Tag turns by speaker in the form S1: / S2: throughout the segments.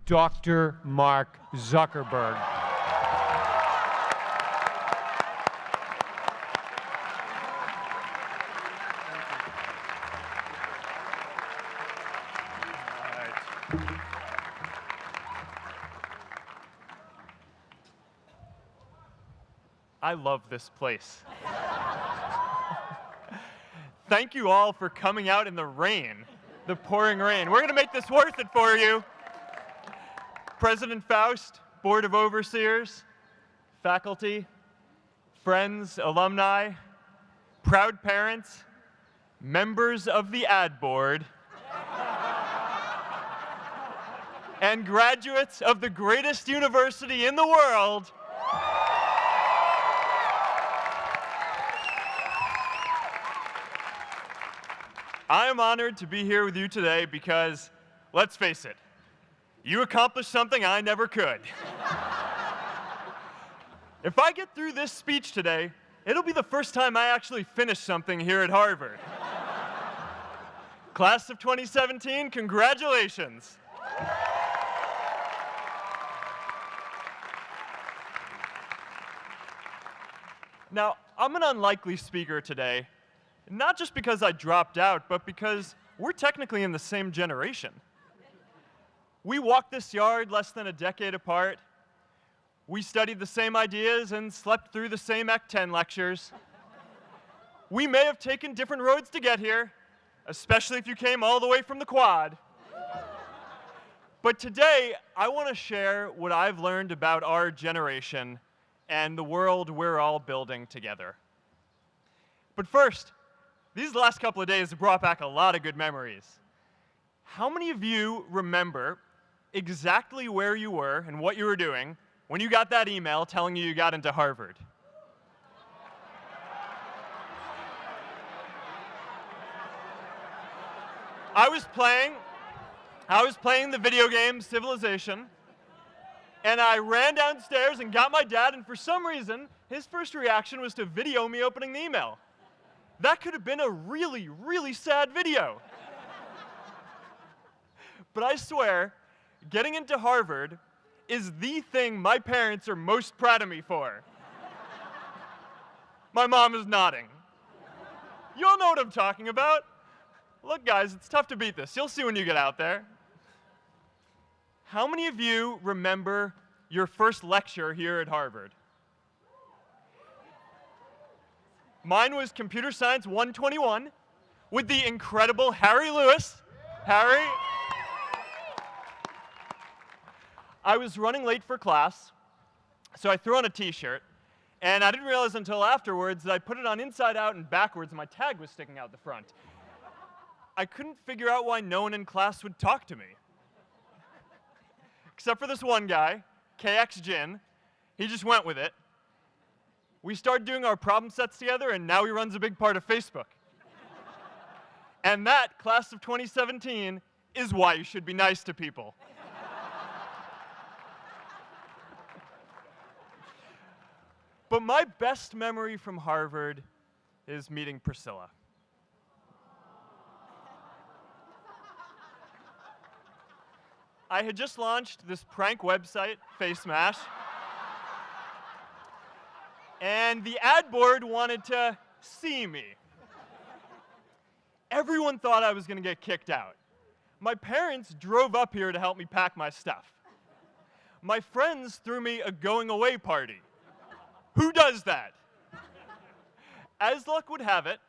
S1: Dr. Mark Zuckerberg.
S2: I love this place. Thank you all for coming out in the rain, the pouring rain. We're going to make this worth it for you. President Faust, Board of Overseers, faculty, friends, alumni, proud parents, members of the ad board, and graduates of the greatest university in the world. I am honored to be here with you today because, let's face it, you accomplished something I never could. If I get through this speech today, it'll be the first time I actually finish something here at Harvard. Class of 2017, congratulations. Now, I'm an unlikely speaker today, not just because I dropped out, but because we're technically in the same generation. We walked this yard less than a decade apart. We studied the same ideas and slept through the same Act 10 lectures. We may have taken different roads to get here, especially if you came all the way from the Quad. But today, I want to share what I've learned about our generation and the world we're all building together. But first, these last couple of days have brought back a lot of good memories. How many of you remember exactly where you were and what you were doing when you got that email telling you got into Harvard? I was playing the video game Civilization, and I ran downstairs and got my dad, and for some reason, his first reaction was to video me opening the email. That could have been a really, really sad video. But I swear, getting into Harvard is the thing my parents are most proud of me for. My mom is nodding. You all know what I'm talking about. Look, guys, it's tough to beat this. You'll see when you get out there. How many of you remember your first lecture here at Harvard? Mine was Computer Science 121 with the incredible Harry Lewis. Harry. I was running late for class, so I threw on a t-shirt, and I didn't realize until afterwards that I put it on inside out and backwards, and my tag was sticking out the front. I couldn't figure out why no one in class would talk to me. Except for this one guy, KX Jin. He just went with it. We started doing our problem sets together, and now he runs a big part of Facebook. And that, class of 2017, is why you should be nice to people. But my best memory from Harvard is meeting Priscilla. I had just launched this prank website, Face Mash. And the ad board wanted to see me. Everyone thought I was going to get kicked out. My parents drove up here to help me pack my stuff. My friends threw me a going-away party. Who does that? As luck would have it,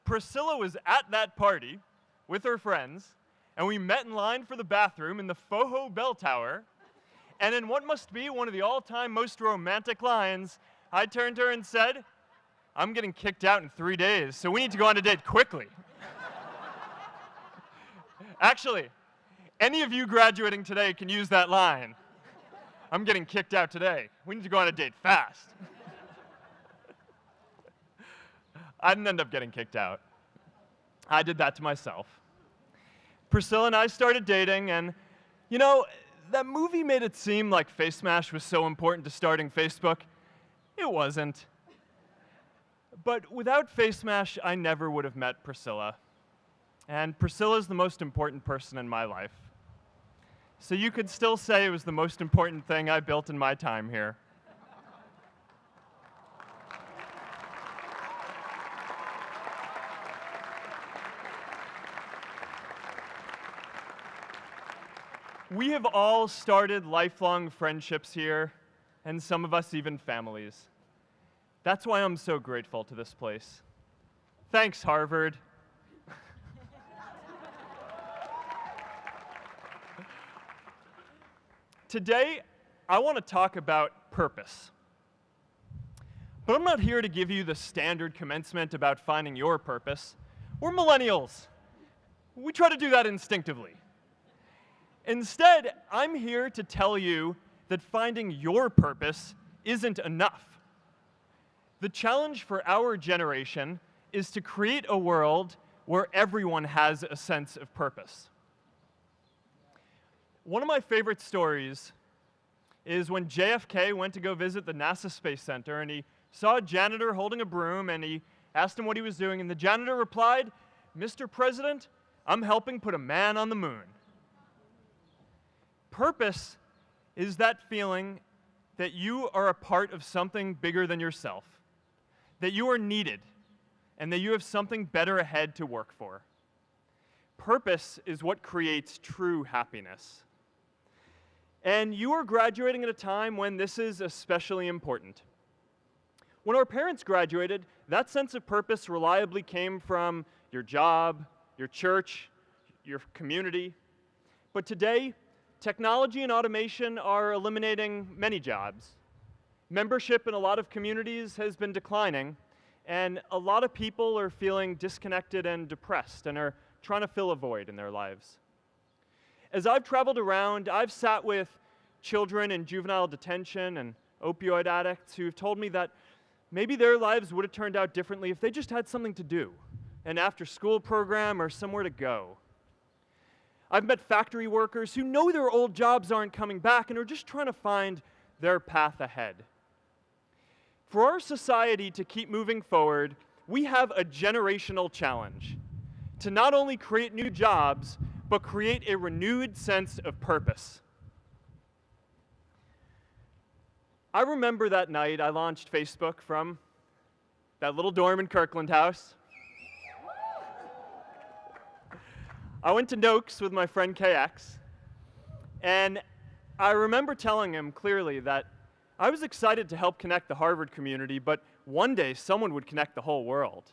S2: Priscilla was at that party with her friends, and we met in line for the bathroom in the Foho Bell Tower, and in what must be one of the all-time most romantic lines, I turned to her and said, "I'm getting kicked out in 3 days, so we need to go on a date quickly." Actually, any of you graduating today can use that line. I'm getting kicked out today. We need to go on a date fast. I didn't end up getting kicked out. I did that to myself. Priscilla and I started dating, and, you know, that movie made it seem like Face Mash was so important to starting Facebook. It wasn't. But without Face Mash, I never would have met Priscilla. And Priscilla's the most important person in my life. So you could still say it was the most important thing I built in my time here. We have all started lifelong friendships here, and some of us even families. That's why I'm so grateful to this place. Thanks, Harvard. Today, I want to talk about purpose. But I'm not here to give you the standard commencement about finding your purpose. We're millennials. We try to do that instinctively. Instead, I'm here to tell you that finding your purpose isn't enough. The challenge for our generation is to create a world where everyone has a sense of purpose. One of my favorite stories is when JFK went to go visit the NASA Space Center, and he saw a janitor holding a broom, and he asked him what he was doing, and the janitor replied, "Mr. President, I'm helping put a man on the moon." Purpose is that feeling that you are a part of something bigger than yourself, that you are needed, and that you have something better ahead to work for. Purpose is what creates true happiness. And you are graduating at a time when this is especially important. When our parents graduated, that sense of purpose reliably came from your job, your church, your community. But today, technology and automation are eliminating many jobs. Membership in a lot of communities has been declining, and a lot of people are feeling disconnected and depressed and are trying to fill a void in their lives. As I've traveled around, I've sat with children in juvenile detention and opioid addicts who've told me that maybe their lives would have turned out differently if they just had something to do, an after-school program or somewhere to go. I've met factory workers who know their old jobs aren't coming back and are just trying to find their path ahead. For our society to keep moving forward, we have a generational challenge to not only create new jobs, but create a renewed sense of purpose. I remember that night I launched Facebook from that little dorm in Kirkland House. I went to Noakes with my friend KX, and I remember telling him clearly that I was excited to help connect the Harvard community, but one day someone would connect the whole world.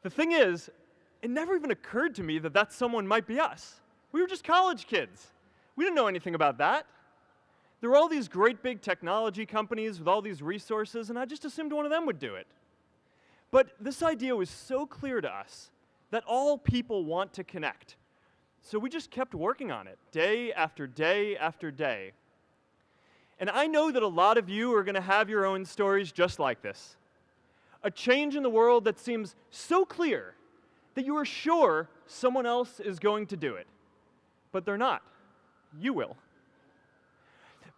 S2: The thing is, it never even occurred to me that that someone might be us. We were just college kids. We didn't know anything about that. There were all these great big technology companies with all these resources, and I just assumed one of them would do it. But this idea was so clear to us that all people want to connect. So we just kept working on it, day after day after day. And I know that a lot of you are going to have your own stories just like this. A change in the world that seems so clear that you are sure someone else is going to do it. But they're not. You will.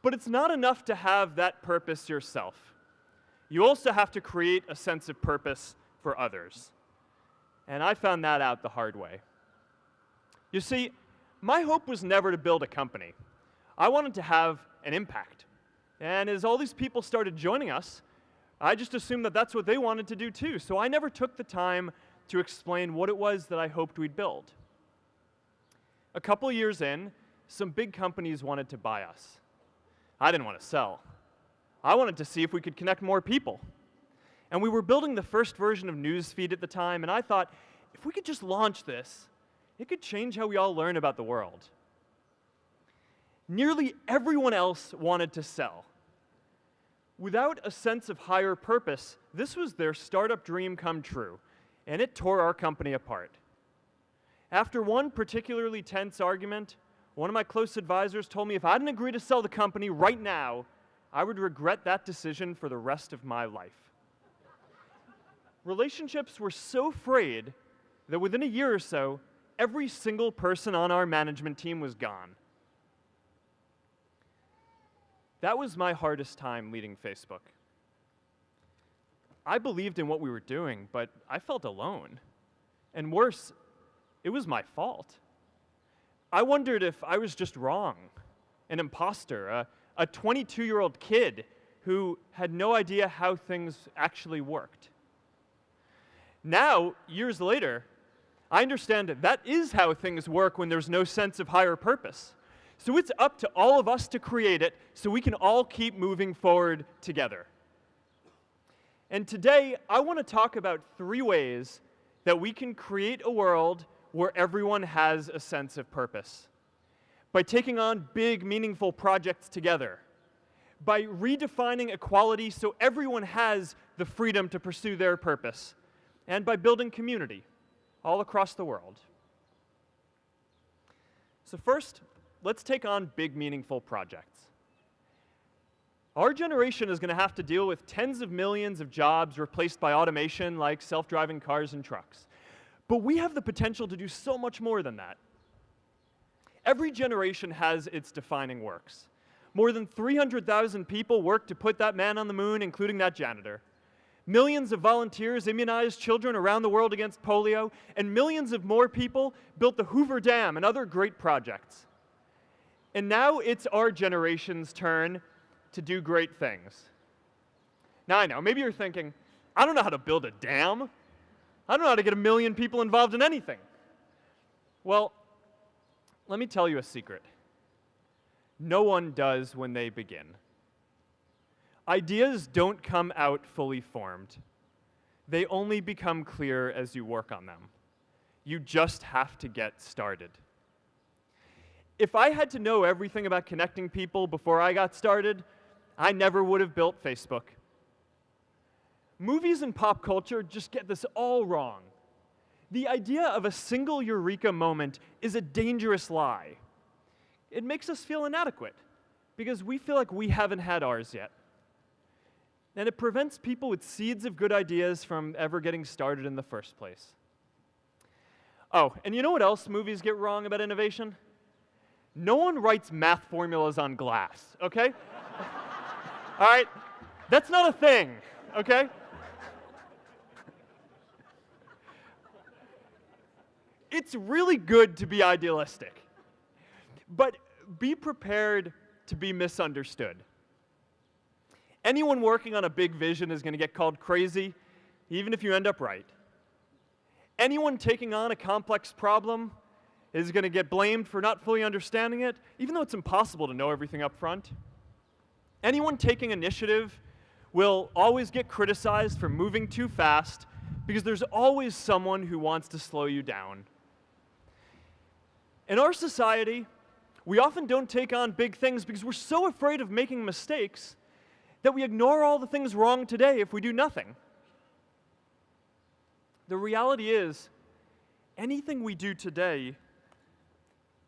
S2: But it's not enough to have that purpose yourself. You also have to create a sense of purpose for others. And I found that out the hard way. You see, my hope was never to build a company. I wanted to have an impact. And as all these people started joining us, I just assumed that that's what they wanted to do too. So I never took the time to explain what it was that I hoped we'd build. A couple years in, some big companies wanted to buy us. I didn't want to sell. I wanted to see if we could connect more people. And we were building the first version of Newsfeed at the time, and I thought, if we could just launch this, it could change how we all learn about the world. Nearly everyone else wanted to sell. Without a sense of higher purpose, this was their startup dream come true, and it tore our company apart. After one particularly tense argument, one of my close advisors told me if I didn't agree to sell the company right now, I would regret that decision for the rest of my life. Relationships were so frayed that within a year or so, every single person on our management team was gone. That was my hardest time leading Facebook. I believed in what we were doing, but I felt alone. And worse, it was my fault. I wondered if I was just wrong, an imposter, a 22-year-old kid who had no idea how things actually worked. Now, years later, I understand that is how things work when there's no sense of higher purpose. So it's up to all of us to create it so we can all keep moving forward together. And today, I want to talk about 3 ways that we can create a world where everyone has a sense of purpose. By taking on big, meaningful projects together. By redefining equality so everyone has the freedom to pursue their purpose. And by building community all across the world. So first, let's take on big, meaningful projects. Our generation is going to have to deal with tens of millions of jobs replaced by automation like self-driving cars and trucks. But we have the potential to do so much more than that. Every generation has its defining works. More than 300,000 people worked to put that man on the moon, including that janitor. Millions of volunteers immunized children around the world against polio, and millions of more people built the Hoover Dam and other great projects. And now it's our generation's turn to do great things. Now I know, maybe you're thinking, I don't know how to build a dam. I don't know how to get 1 million people involved in anything. Well, let me tell you a secret. No one does when they begin. Ideas don't come out fully formed. They only become clear as you work on them. You just have to get started. If I had to know everything about connecting people before I got started, I never would have built Facebook. Movies and pop culture just get this all wrong. The idea of a single eureka moment is a dangerous lie. It makes us feel inadequate because we feel like we haven't had ours yet. And it prevents people with seeds of good ideas from ever getting started in the first place. Oh, and you know what else movies get wrong about innovation? No one writes math formulas on glass, okay? All right? That's not a thing, okay? It's really good to be idealistic, but be prepared to be misunderstood. Anyone working on a big vision is going to get called crazy, even if you end up right. Anyone taking on a complex problem is going to get blamed for not fully understanding it, even though it's impossible to know everything up front. Anyone taking initiative will always get criticized for moving too fast because there's always someone who wants to slow you down. In our society, we often don't take on big things because we're so afraid of making mistakes that we ignore all the things wrong today if we do nothing. The reality is, anything we do today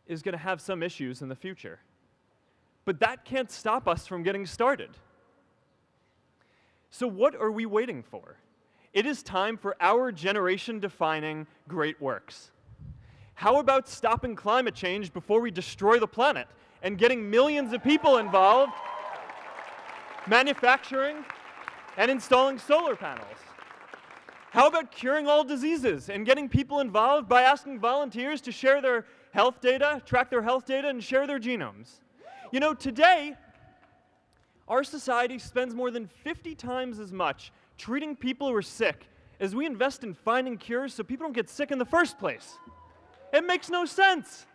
S2: is going to have some issues in the future. But that can't stop us from getting started. So what are we waiting for? It is time for our generation-defining great works. How about stopping climate change before we destroy the planet and getting millions of people involved, manufacturing and installing solar panels? How about curing all diseases and getting people involved by asking volunteers to share their health data, track their health data, and share their genomes? You know, today, our society spends more than 50 times as much treating people who are sick as we invest in finding cures so people don't get sick in the first place. It makes no sense.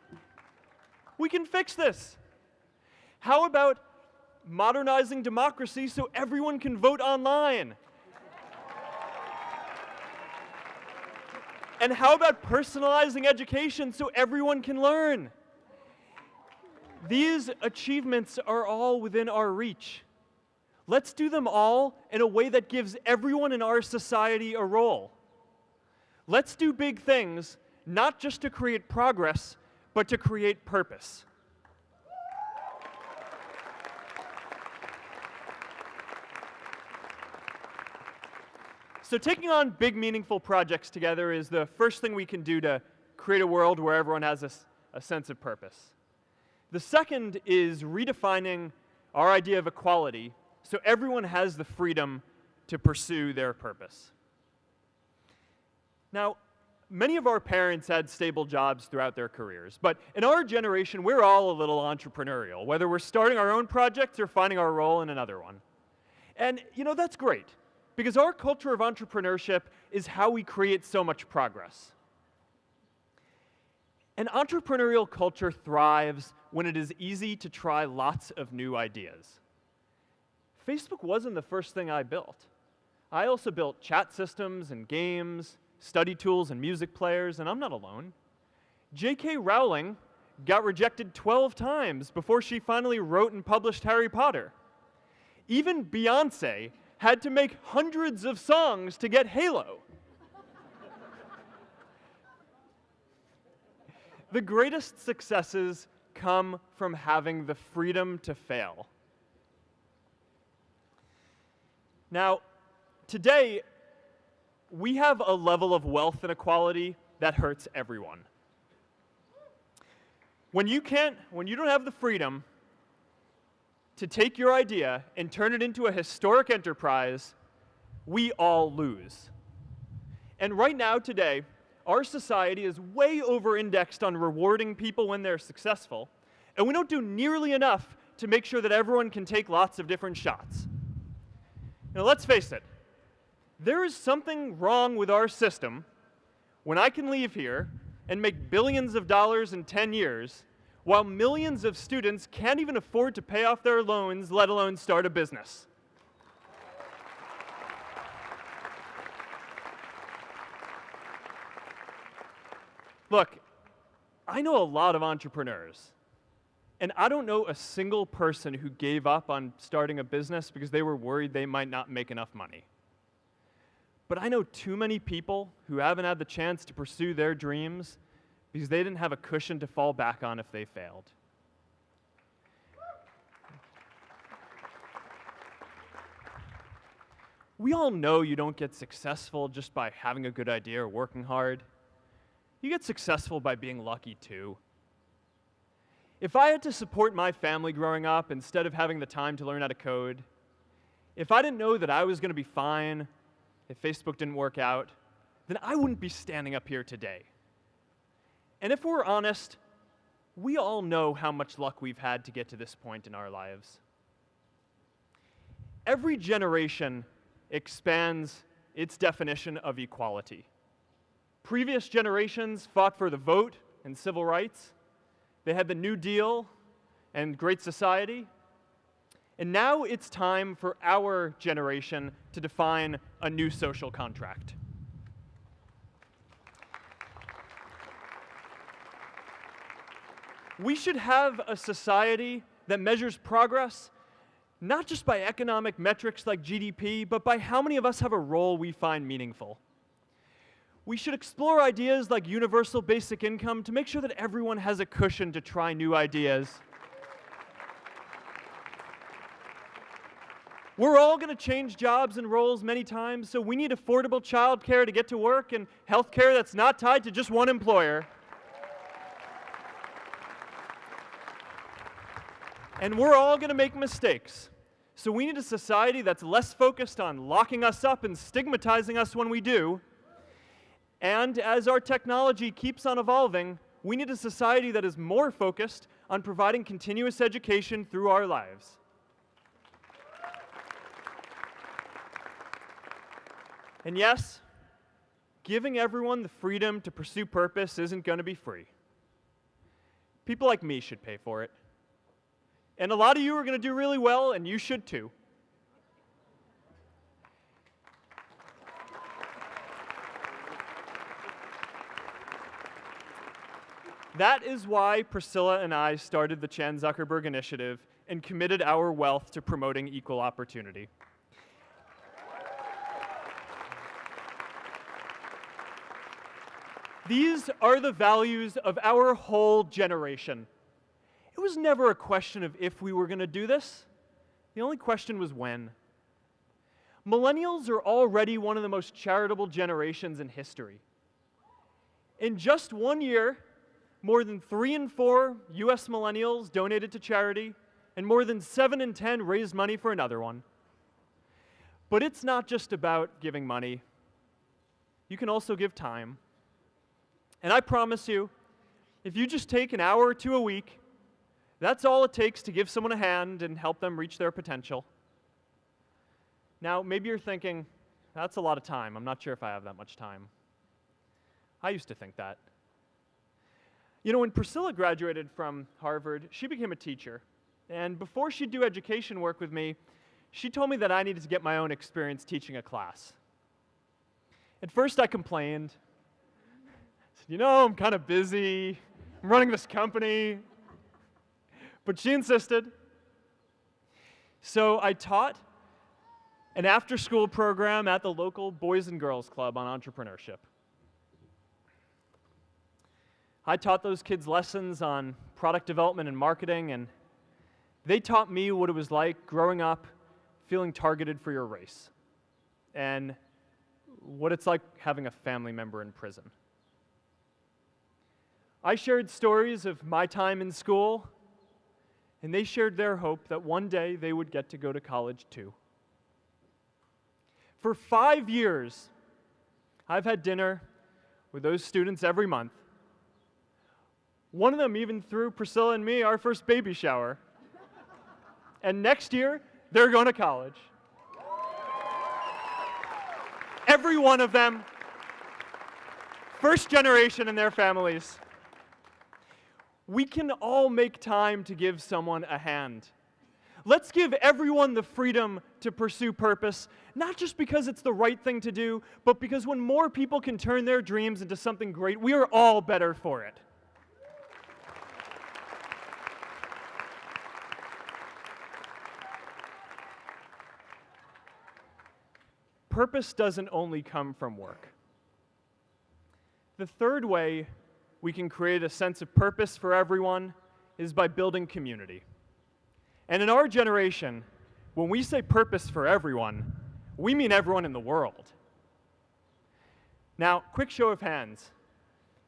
S2: We can fix this. How about modernizing democracy so everyone can vote online? And how about personalizing education so everyone can learn? These achievements are all within our reach. Let's do them all in a way that gives everyone in our society a role. Let's do big things, not just to create progress, but to create purpose. So taking on big, meaningful projects together is the first thing we can do to create a world where everyone has a sense of purpose. The second is redefining our idea of equality so everyone has the freedom to pursue their purpose. Now, many of our parents had stable jobs throughout their careers, but in our generation, we're all a little entrepreneurial, whether we're starting our own projects or finding our role in another one. And, that's great, because our culture of entrepreneurship is how we create so much progress. An entrepreneurial culture thrives when it is easy to try lots of new ideas. Facebook wasn't the first thing I built. I also built chat systems and games, study tools and music players, and I'm not alone. J.K. Rowling got rejected 12 times before she finally wrote and published Harry Potter. Even Beyoncé had to make hundreds of songs to get Halo. The greatest successes come from having the freedom to fail. Now, today, we have a level of wealth inequality that hurts everyone. When you don't have the freedom to take your idea and turn it into a historic enterprise, we all lose. And right now, today, our society is way over-indexed on rewarding people when they're successful, and we don't do nearly enough to make sure that everyone can take lots of different shots. Now, let's face it, there is something wrong with our system when I can leave here and make billions of dollars in 10 years, while millions of students can't even afford to pay off their loans, let alone start a business. Look, I know a lot of entrepreneurs, and I don't know a single person who gave up on starting a business because they were worried they might not make enough money. But I know too many people who haven't had the chance to pursue their dreams because they didn't have a cushion to fall back on if they failed. We all know you don't get successful just by having a good idea or working hard. You get successful by being lucky too. If I had to support my family growing up instead of having the time to learn how to code, if I didn't know that I was going to be fine if Facebook didn't work out, then I wouldn't be standing up here today. And if we're honest, we all know how much luck we've had to get to this point in our lives. Every generation expands its definition of equality. Previous generations fought for the vote and civil rights. They had the New Deal and Great Society. And now it's time for our generation to define a new social contract. We should have a society that measures progress not just by economic metrics like GDP, but by how many of us have a role we find meaningful. We should explore ideas like universal basic income to make sure that everyone has a cushion to try new ideas. We're all going to change jobs and roles many times, so we need affordable childcare to get to work and healthcare that's not tied to just one employer. And we're all going to make mistakes. So we need a society that's less focused on locking us up and stigmatizing us when we do. And as our technology keeps on evolving, we need a society that is more focused on providing continuous education through our lives. And yes, giving everyone the freedom to pursue purpose isn't going to be free. People like me should pay for it. And a lot of you are going to do really well, and you should too. That is why Priscilla and I started the Chan Zuckerberg Initiative and committed our wealth to promoting equal opportunity. These are the values of our whole generation. It was never a question of if we were going to do this. The only question was when. Millennials are already one of the most charitable generations in history. In just 1 year, more than 3 in 4 US millennials donated to charity, and more than 7 in 10 raised money for another one. But it's not just about giving money. You can also give time. And I promise you, if you just take an hour or two a week, that's all it takes to give someone a hand and help them reach their potential. Now, maybe you're thinking, that's a lot of time. I'm not sure if I have that much time. I used to think that. You know, when Priscilla graduated from Harvard, she became a teacher. And before she'd do education work with me, she told me that I needed to get my own experience teaching a class. At first, I complained. I said, you know, I'm kind of busy. I'm running this company. But she insisted. So I taught an after-school program at the local Boys and Girls Club on entrepreneurship. I taught those kids lessons on product development and marketing, and they taught me what it was like growing up feeling targeted for your race, and what it's like having a family member in prison. I shared stories of my time in school, and they shared their hope that one day they would get to go to college too. For 5 years, I've had dinner with those students every month. One of them even threw Priscilla and me our first baby shower. And next year, they're going to college. Every one of them, first generation in their families. We can all make time to give someone a hand. Let's give everyone the freedom to pursue purpose, not just because it's the right thing to do, but because when more people can turn their dreams into something great, we are all better for it. Purpose doesn't only come from work. The third way we can create a sense of purpose for everyone is by building community. And in our generation, when we say purpose for everyone, we mean everyone in the world. Now, quick show of hands.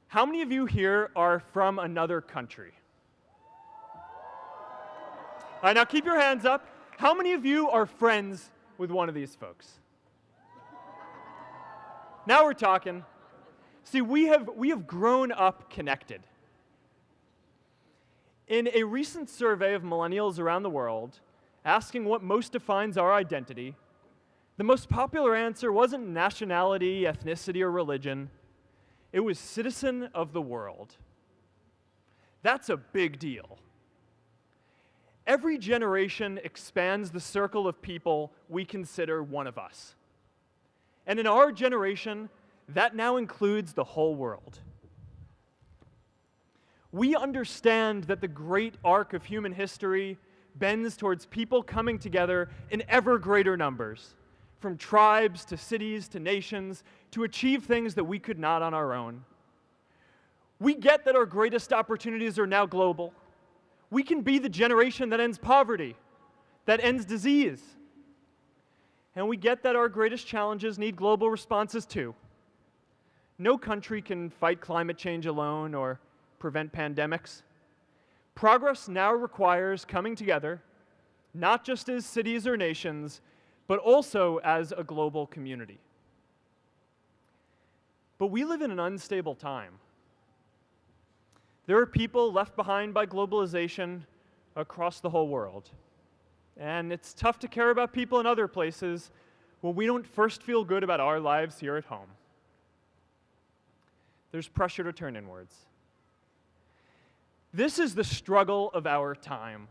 S2: How many of you here are from another country? All right, now keep your hands up. How many of you are friends with one of these folks? Now we're talking. See, we have grown up connected. In a recent survey of millennials around the world, asking what most defines our identity, the most popular answer wasn't nationality, ethnicity, or religion. It was citizen of the world. That's a big deal. Every generation expands the circle of people we consider one of us. And in our generation, that now includes the whole world. We understand that the great arc of human history bends towards people coming together in ever greater numbers, from tribes to cities to nations, to achieve things that we could not on our own. We get that our greatest opportunities are now global. We can be the generation that ends poverty, that ends disease. And we get that our greatest challenges need global responses too. No country can fight climate change alone or prevent pandemics. Progress now requires coming together, not just as cities or nations, but also as a global community. But we live in an unstable time. There are people left behind by globalization across the whole world. And it's tough to care about people in other places when we don't first feel good about our lives here at home. There's pressure to turn inwards. This is the struggle of our time.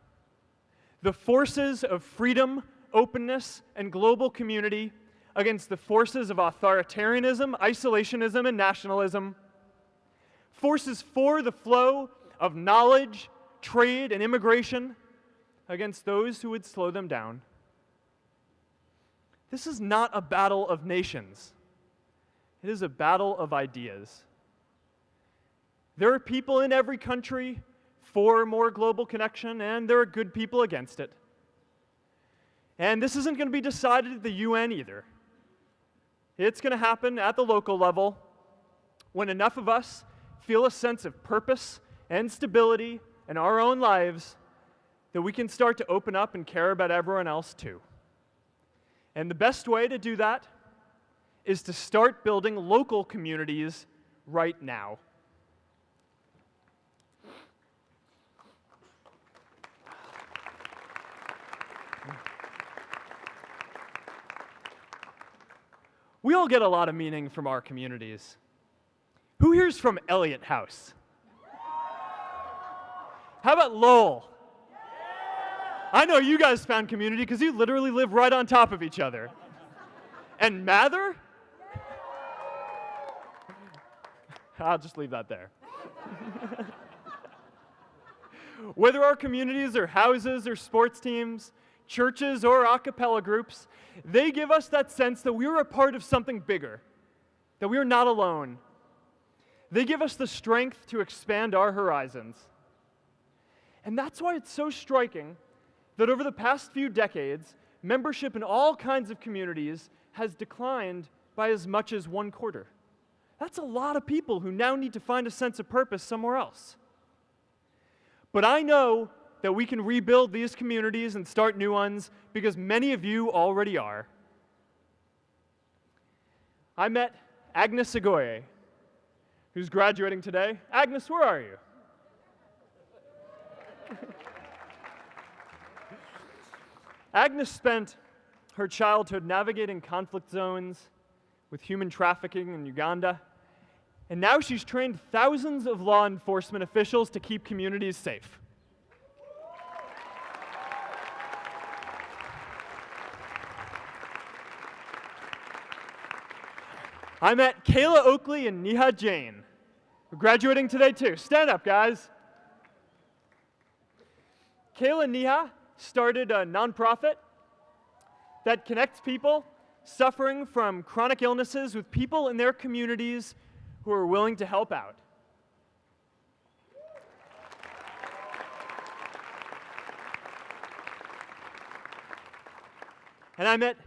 S2: The forces of freedom, openness, and global community against the forces of authoritarianism, isolationism, and nationalism. Forces for the flow of knowledge, trade, and immigration against those who would slow them down. This is not a battle of nations. It is a battle of ideas. There are people in every country for more global connection, and there are good people against it. And this isn't going to be decided at the UN either. It's going to happen at the local level when enough of us feel a sense of purpose and stability in our own lives that we can start to open up and care about everyone else too. And the best way to do that is to start building local communities right now.
S3: We all get a lot of meaning from our communities. Who here's from Elliott House? How about Lowell? I know you guys found community because you literally live right on top of each other. And Mather? I'll just leave that there. Whether our communities are houses or sports teams, churches or a cappella groups, they give us that sense that we are a part of something bigger, that we are not alone. They give us the strength to expand our horizons. And that's why it's so striking that over the past few decades, membership in all kinds of communities has declined by as much as 1/4. That's a lot of people who now need to find a sense of purpose somewhere else. But I know that we can rebuild these communities and start new ones because many of you already are. I met Agnes Segoye, who's graduating today. Agnes, where are you? Agnes spent her childhood navigating conflict zones with human trafficking in Uganda, and now she's trained thousands of law enforcement officials to keep communities safe. I met Kayla Oakley and Neha Jain, who are graduating today too. Stand up, guys. Kayla and Neha started a nonprofit that connects people suffering from chronic illnesses with people in their communities who are willing to help out. And I met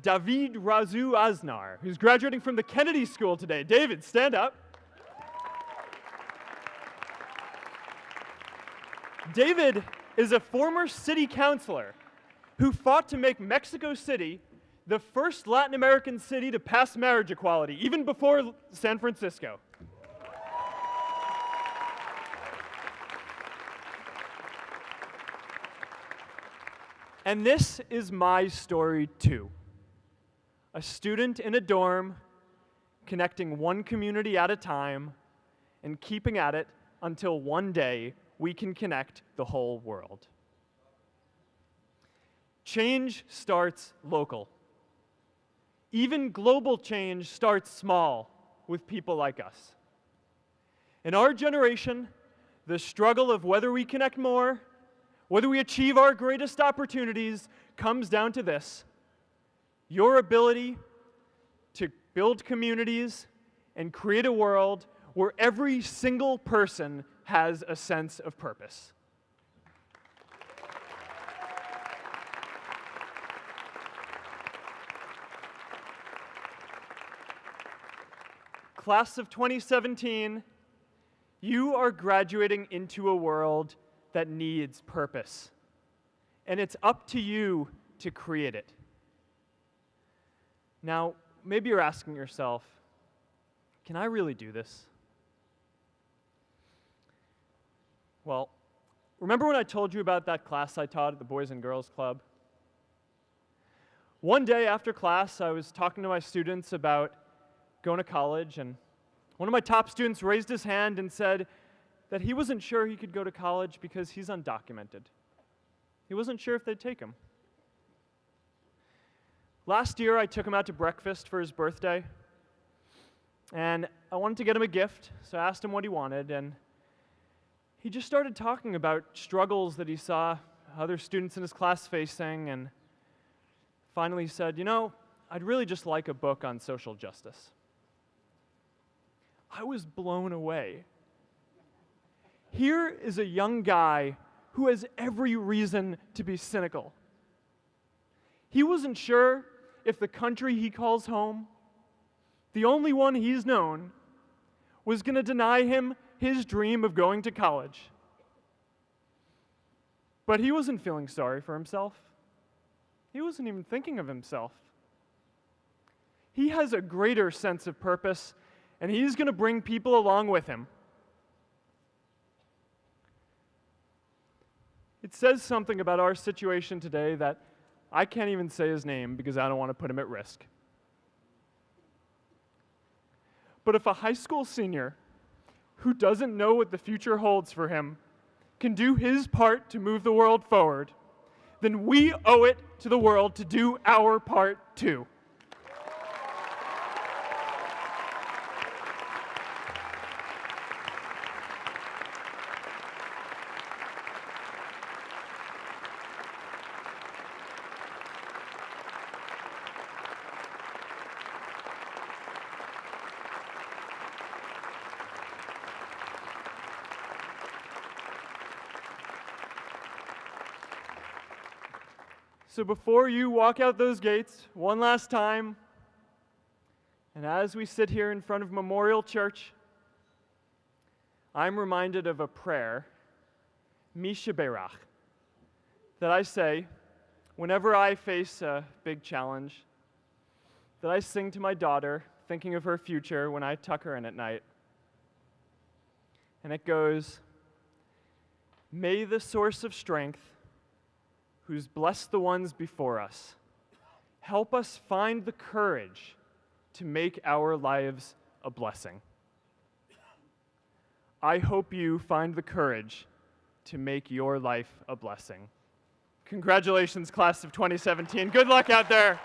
S3: David Razu Aznar, who's graduating from the Kennedy School today. David, stand up. David is a former city councilor who fought to make Mexico City the first Latin American city to pass marriage equality, even before San Francisco. And this is my story too. A student in a dorm, connecting one community at a time and keeping at it until one day we can connect the whole world. Change starts local. Even global change starts small with people like us. In our generation, the struggle of whether we connect more, whether we achieve our greatest opportunities, comes down to this: your ability to build communities and create a world where every single person has a sense of purpose. Class of 2017, you are graduating into a world that needs purpose. And it's up to you to create it. Now, maybe you're asking yourself, can I really do this? Well, remember when I told you about that class I taught at the Boys and Girls Club? One day after class, I was talking to my students about going to college, and one of my top students raised his hand and said that he wasn't sure he could go to college because he's undocumented. He wasn't sure if they'd take him. Last year, I took him out to breakfast for his birthday, and I wanted to get him a gift, so I asked him what he wanted, and he just started talking about struggles that he saw other students in his class facing, and finally said, "You know, I'd really just like a book on social justice." I was blown away. Here is a young guy who has every reason to be cynical. He wasn't sure if the country he calls home, the only one he's known, was going to deny him his dream of going to college. But he wasn't feeling sorry for himself. He wasn't even thinking of himself. He has a greater sense of purpose, and he's going to bring people along with him. It says something about our situation today that I can't even say his name because I don't want to put him at risk. But if a high school senior who doesn't know what the future holds for him can do his part to move the world forward, then we owe it to the world to do our part too. So before you walk out those gates one last time, and as we sit here in front of Memorial Church, I'm reminded of a prayer, Misha Berach, that I say whenever I face a big challenge, that I sing to my daughter, thinking of her future when I tuck her in at night. And it goes, "May the source of strength, who's blessed the ones before us, help us find the courage to make our lives a blessing." I hope you find the courage to make your life a blessing. Congratulations, class of 2017. Good luck out there.